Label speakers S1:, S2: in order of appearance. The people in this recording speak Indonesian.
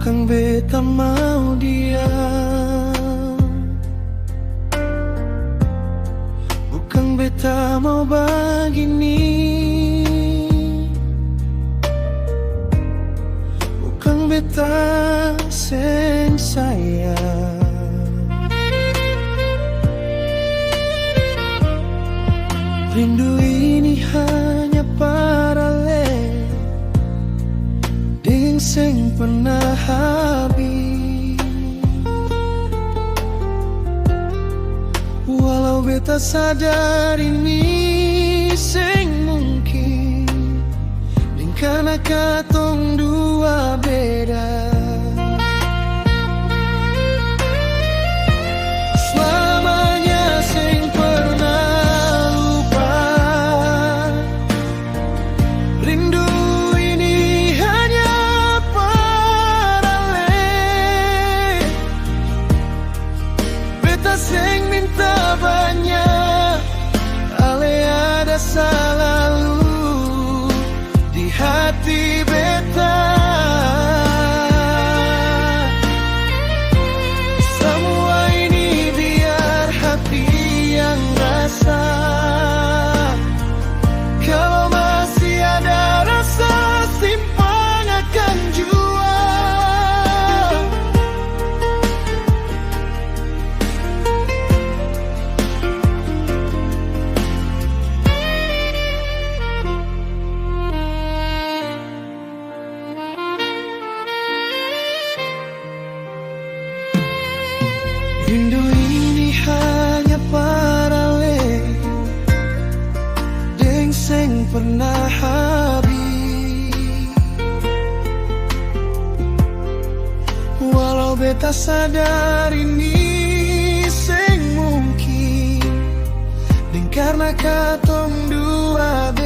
S1: Bukan beta mau diam, bukan beta mau begini, bukan beta seng sayang. Rindu ini hanya paralel dengan seng pernah habis. Walau beta sadar ini seng mungkin, dan karena katong dua beda. Seng minta banyak, ale ada selalu di hati beta. Semua ini biar hati yang rasa. Kalau masih ada rasa, simpan akan jua. Rindu ini hanya paralel dengan seng pernah habis. Walau beta sadar ini seng mungkin, dan karena katong dua beda.